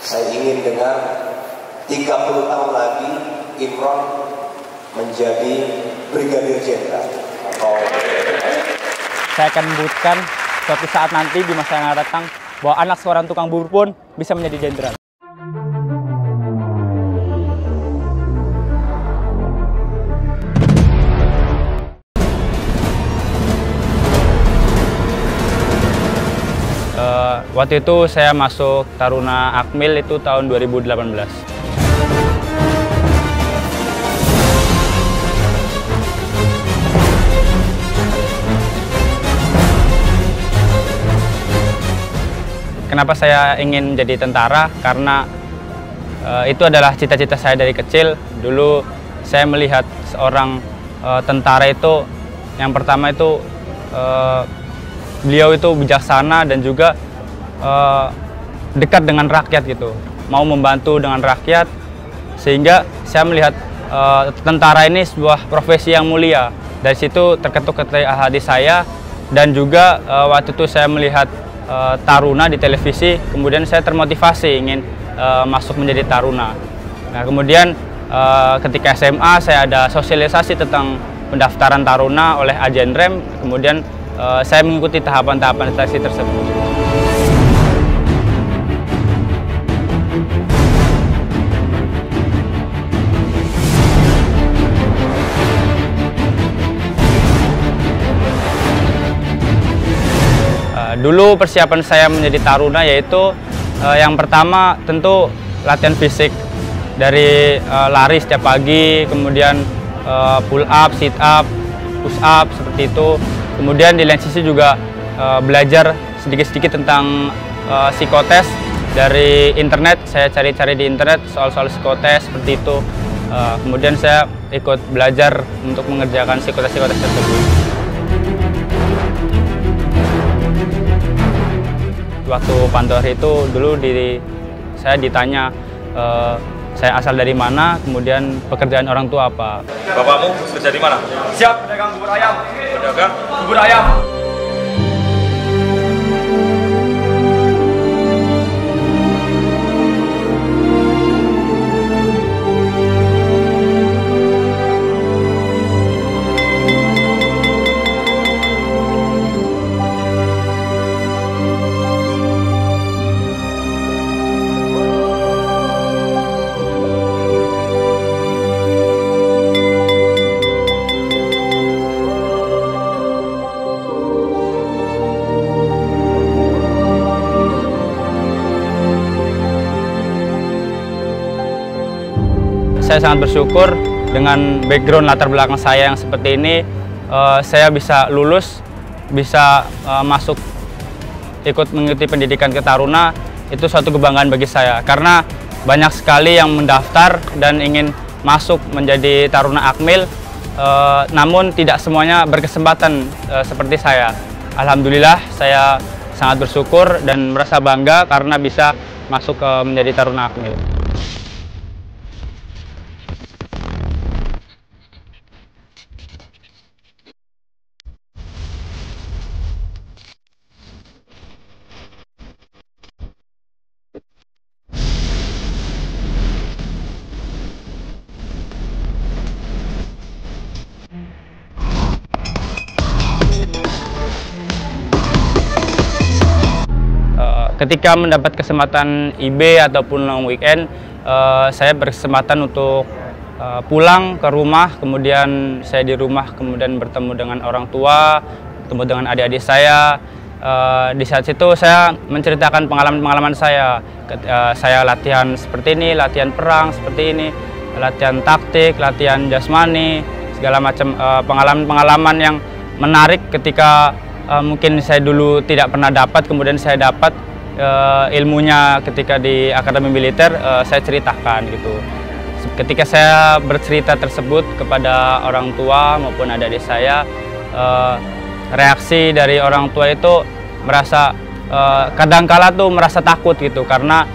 Saya ingin dengar 30 tahun lagi Imron menjadi Brigadir Jenderal. Saya akan membuktikan suatu saat nanti di masa yang akan datang bahwa anak seorang tukang bubur pun bisa menjadi jenderal. Waktu itu saya masuk Taruna Akmil itu tahun 2018. Kenapa saya ingin menjadi tentara? Karena itu adalah cita-cita saya dari kecil. Dulu saya melihat seorang tentara itu, yang pertama itu beliau itu bijaksana dan juga dekat dengan rakyat gitu, mau membantu dengan rakyat, sehingga saya melihat tentara ini sebuah profesi yang mulia. Dari situ terketuk hati saya, dan juga waktu itu saya melihat Taruna di televisi, kemudian saya termotivasi ingin masuk menjadi Taruna. Nah, kemudian ketika SMA saya ada sosialisasi tentang pendaftaran Taruna oleh Ajen Rem, kemudian saya mengikuti tahapan-tahapan seleksi tersebut. Dulu persiapan saya menjadi Taruna yaitu yang pertama tentu latihan fisik, dari lari setiap pagi, kemudian pull up, sit up, push up seperti itu. Kemudian di lain sisi juga belajar sedikit-sedikit tentang psikotes dari internet. Saya cari-cari di internet soal-soal psikotes seperti itu. Kemudian saya ikut belajar untuk mengerjakan psikotes-psikotes tersebut. Waktu Pandor itu dulu saya ditanya saya asal dari mana, kemudian pekerjaan orang tua apa. Bapakmu kerja di mana? Siap, pedagang bubur ayam. Pedagang Bubur ayam. Saya sangat bersyukur dengan background latar belakang saya yang seperti ini, saya bisa lulus, bisa masuk ikut mengikuti pendidikan ke Taruna. Itu suatu kebanggaan bagi saya, karena banyak sekali yang mendaftar dan ingin masuk menjadi Taruna Akmil, namun tidak semuanya berkesempatan seperti saya. Alhamdulillah saya sangat bersyukur dan merasa bangga karena bisa masuk menjadi Taruna Akmil. Ketika mendapat kesempatan IB ataupun long weekend, saya berkesempatan untuk pulang ke rumah, kemudian saya di rumah kemudian bertemu dengan orang tua, bertemu dengan adik-adik saya. Di saat itu saya menceritakan pengalaman-pengalaman saya. Saya latihan seperti ini, latihan perang seperti ini, latihan taktik, latihan jasmani, segala macam pengalaman-pengalaman yang menarik ketika mungkin saya dulu tidak pernah dapat, kemudian saya dapat ilmunya ketika di Akademi Militer. Saya ceritakan gitu. Ketika saya bercerita tersebut kepada orang tua maupun adik-adik saya, reaksi dari orang tua itu merasa kadangkala tuh merasa takut gitu, karena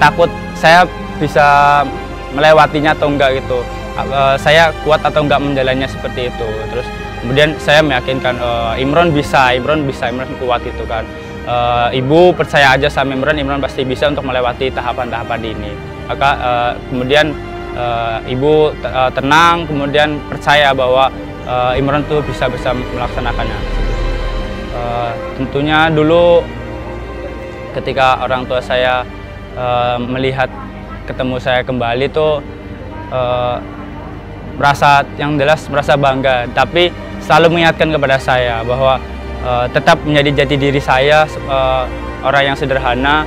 takut saya bisa melewatinya atau enggak gitu, saya kuat atau enggak menjalannya seperti itu. Terus kemudian saya meyakinkan Imron bisa, Imron kuat itu kan. Ibu percaya aja sama Imron, Imron pasti bisa untuk melewati tahapan-tahapan ini. Maka kemudian ibu tenang, kemudian percaya bahwa Imron tuh bisa melaksanakannya. Tentunya dulu ketika orang tua saya melihat ketemu saya kembali tuh merasa bangga, tapi selalu mengingatkan kepada saya bahwa tetap menjadi jati diri saya, orang yang sederhana,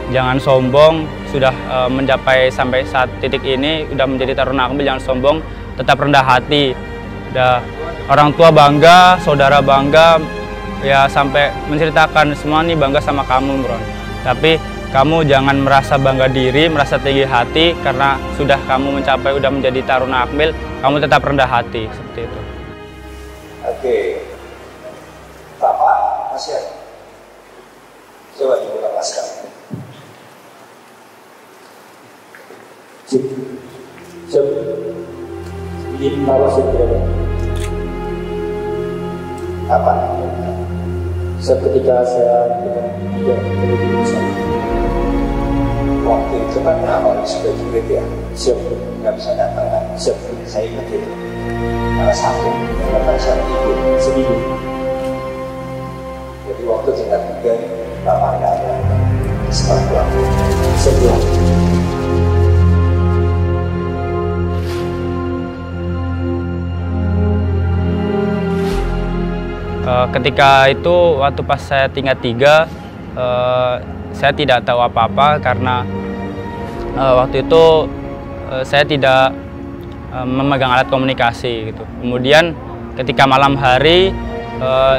jangan sombong. Sudah mencapai sampai saat titik ini, udah menjadi taruna akmil, jangan sombong, tetap rendah hati. Orang tua bangga, saudara bangga, ya sampai menceritakan semua nih bangga sama kamu, Bro. Tapi kamu jangan merasa bangga diri, merasa tinggi hati karena sudah kamu mencapai, udah menjadi taruna akmil, kamu tetap rendah hati, seperti itu. Oke, Bapak masih ada? Coba dilepaskan. Siap. Ingin tahu sebenarnya. Apa? Ketika saya tidak berusaha. Waktu itu kan awalnya sudah jurit ya. Siap. Nggak bisa datang kan? Siap. Saya ingat itu. Karena sakit, karena saya tidur Seminggu. Jadi waktu tinggal 3, Bapak nggak ada. Setelah pulang. Sebulan. Ketika itu waktu pas saya tingkat 3, saya tidak tahu apa-apa karena waktu itu saya tidak memegang alat komunikasi gitu. Kemudian ketika malam hari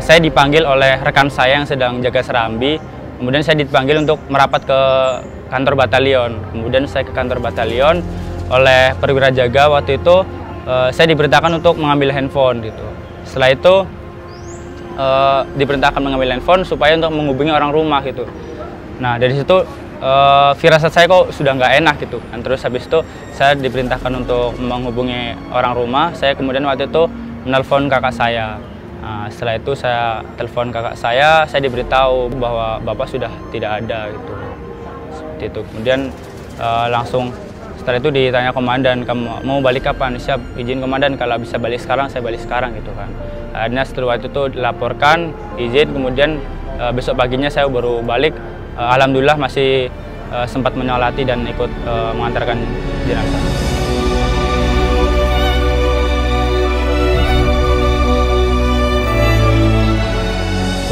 saya dipanggil oleh rekan saya yang sedang jaga serambi. Kemudian saya dipanggil untuk merapat ke kantor batalion. Kemudian saya ke kantor batalion oleh perwira jaga. Waktu itu saya diperintahkan untuk mengambil handphone gitu. Setelah itu diperintahkan mengambil handphone supaya untuk menghubungi orang rumah gitu. Nah dari situ firasat saya kok sudah nggak enak gitu kan. Terus habis itu saya diperintahkan untuk menghubungi orang rumah. Saya kemudian waktu itu menelpon kakak saya. Nah, setelah itu saya telepon kakak saya diberitahu bahwa bapak sudah tidak ada gitu. Seperti itu. Kemudian langsung setelah itu ditanya komandan, kamu mau balik kapan? Siap, izin komandan, kalau bisa balik sekarang saya balik sekarang gitu kan. Akhirnya setelah itu dilaporkan, izin, kemudian besok paginya saya baru balik. Alhamdulillah masih sempat menyolati dan ikut mengantarkan jenazah.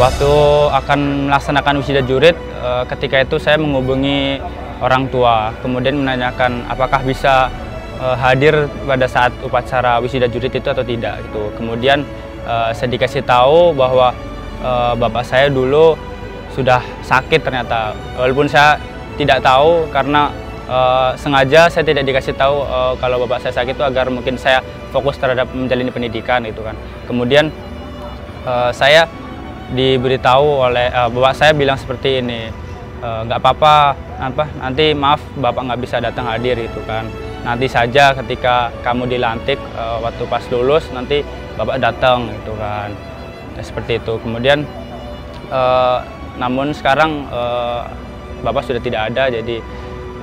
Waktu akan melaksanakan wisuda jurid, ketika itu saya menghubungi orang tua, kemudian menanyakan apakah bisa hadir pada saat upacara wisuda jurid itu atau tidak. Gitu. Kemudian saya dikasih tahu bahwa bapak saya dulu sudah sakit ternyata, walaupun saya tidak tahu karena sengaja saya tidak dikasih tahu kalau bapak saya sakit itu agar mungkin saya fokus terhadap menjalani pendidikan gitu kan. Kemudian saya diberitahu oleh bapak saya bilang seperti ini, nggak apa-apa, nanti maaf bapak nggak bisa datang hadir itu kan. Nanti saja ketika kamu dilantik waktu pas lulus nanti bapak datang itu kan. Ya, seperti itu. Kemudian namun sekarang bapak sudah tidak ada, jadi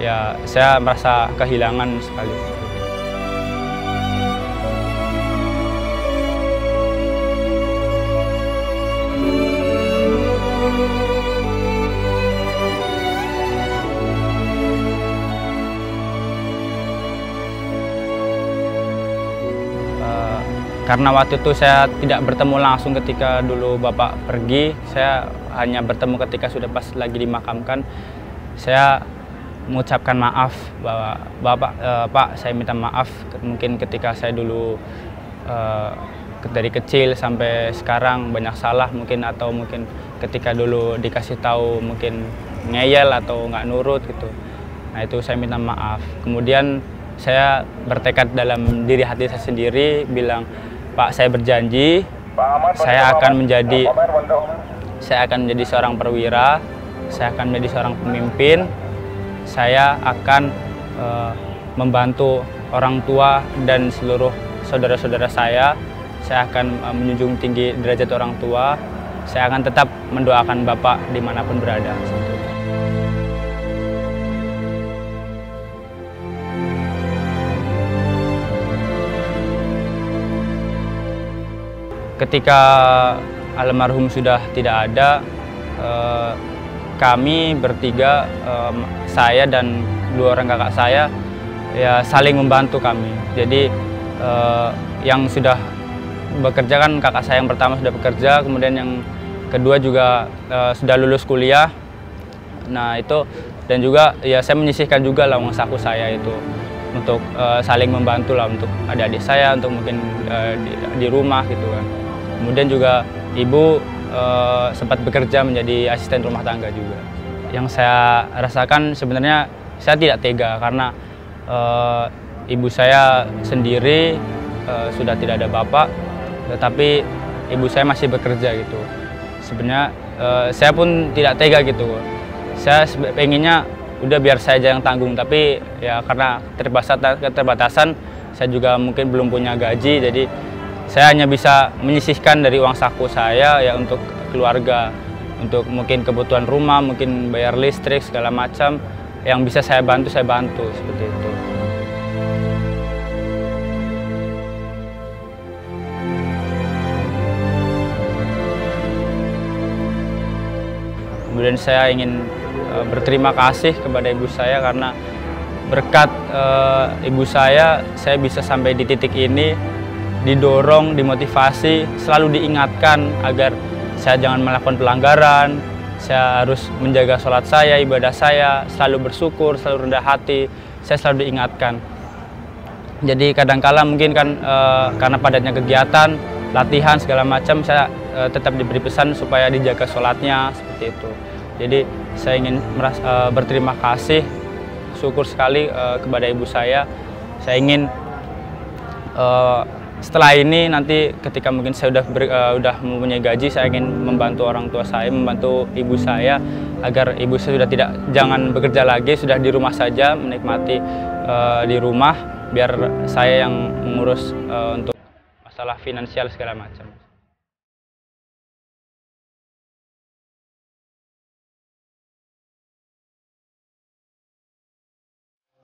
ya saya merasa kehilangan sekali. Karena waktu itu saya tidak bertemu langsung ketika dulu bapak pergi, saya hanya bertemu ketika sudah pas lagi dimakamkan. Saya mengucapkan maaf bahwa bapak, Pak, saya minta maaf mungkin ketika saya dulu dari kecil sampai sekarang banyak salah mungkin, atau mungkin ketika dulu dikasih tahu mungkin ngeyel atau nggak nurut gitu. Nah itu saya minta maaf. Kemudian saya bertekad dalam diri hati saya sendiri bilang, Pak, saya berjanji saya akan menjadi seorang perwira, saya akan menjadi seorang pemimpin, saya akan membantu orang tua dan seluruh saudara-saudara saya akan menjunjung tinggi derajat orang tua, saya akan tetap mendoakan Bapak dimanapun berada. Ketika almarhum sudah tidak ada, kami bertiga, saya dan 2 orang kakak saya, ya saling membantu kami. Jadi yang sudah bekerja kan kakak saya yang pertama sudah bekerja, kemudian yang kedua juga sudah lulus kuliah. Nah itu, dan juga ya saya menyisihkan juga lah uang saku saya itu untuk saling membantu lah untuk adik-adik saya, untuk mungkin di rumah gitu kan. Kemudian juga ibu sempat bekerja menjadi asisten rumah tangga juga. Yang saya rasakan sebenarnya saya tidak tega karena ibu saya sendiri sudah tidak ada bapak, tetapi ibu saya masih bekerja gitu. Sebenarnya saya pun tidak tega gitu. Saya pengennya udah biar saya aja yang tanggung, tapi ya karena keterbatasan saya juga mungkin belum punya gaji, jadi saya hanya bisa menyisihkan dari uang saku saya ya untuk keluarga, untuk mungkin kebutuhan rumah, mungkin bayar listrik segala macam. Yang bisa saya bantu seperti itu. Kemudian saya ingin berterima kasih kepada ibu saya karena berkat ibu saya bisa sampai di titik ini. Didorong, dimotivasi, selalu diingatkan agar saya jangan melakukan pelanggaran, saya harus menjaga sholat saya, ibadah saya, selalu bersyukur, selalu rendah hati, saya selalu diingatkan. Jadi kadangkala mungkin kan karena padatnya kegiatan, latihan segala macam, saya tetap diberi pesan supaya dijaga sholatnya, seperti itu. Jadi saya ingin berterima kasih, syukur sekali kepada ibu saya. Saya ingin setelah ini nanti ketika mungkin saya udah mempunyai gaji, saya ingin membantu orang tua saya, membantu ibu saya agar ibu saya jangan bekerja lagi, sudah di rumah saja menikmati di rumah, biar saya yang mengurus untuk masalah finansial segala macam.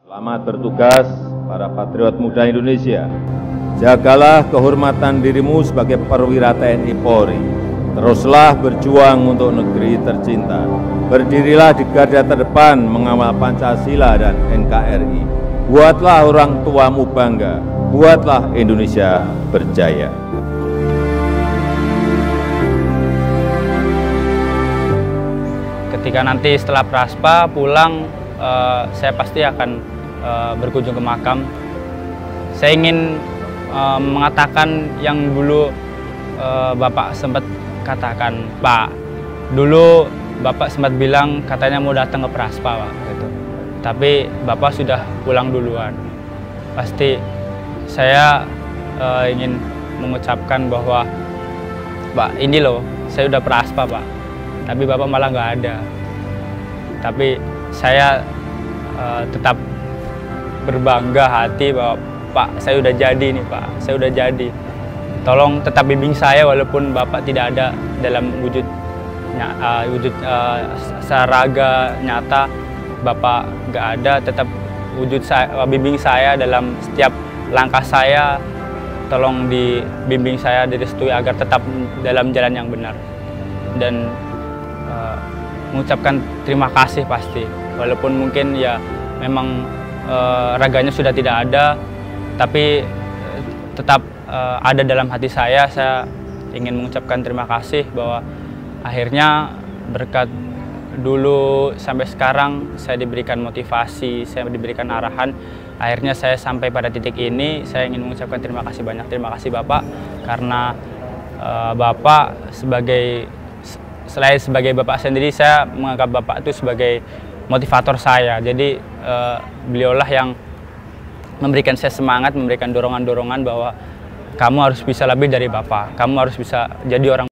Selamat bertugas para patriot muda Indonesia. Jagalah kehormatan dirimu sebagai perwira TNI Polri. Teruslah berjuang untuk negeri tercinta. Berdirilah di garda terdepan mengawal Pancasila dan NKRI. Buatlah orang tuamu bangga. Buatlah Indonesia berjaya. Ketika nanti setelah Praspa pulang, saya pasti akan berkunjung ke makam. Saya ingin mengatakan yang dulu Bapak sempat katakan, Pak, dulu Bapak sempat bilang katanya mau datang ke Praspa, Pak, gitu. Tapi Bapak sudah pulang duluan. Pasti saya ingin mengucapkan bahwa, Pak, ini loh, saya udah Praspa, Pak, tapi Bapak malah nggak ada. Tapi saya tetap berbangga hati bahwa Pak, saya udah jadi nih, Pak, saya udah jadi. Tolong tetap bimbing saya walaupun Bapak tidak ada dalam wujud saraga nyata, Bapak nggak ada, tetap bimbing saya dalam setiap langkah saya. Tolong dibimbing saya, direstui agar tetap dalam jalan yang benar. Dan mengucapkan terima kasih pasti, walaupun mungkin ya memang raganya sudah tidak ada, tapi tetap ada dalam hati saya. Saya ingin mengucapkan terima kasih bahwa akhirnya berkat dulu sampai sekarang saya diberikan motivasi, saya diberikan arahan, akhirnya saya sampai pada titik ini. Saya ingin mengucapkan terima kasih banyak, terima kasih Bapak, karena Bapak selain sebagai Bapak sendiri, saya menganggap Bapak itu sebagai motivator saya. Jadi beliaulah yang memberikan saya semangat, memberikan dorongan-dorongan bahwa kamu harus bisa lebih dari Bapak, kamu harus bisa jadi orang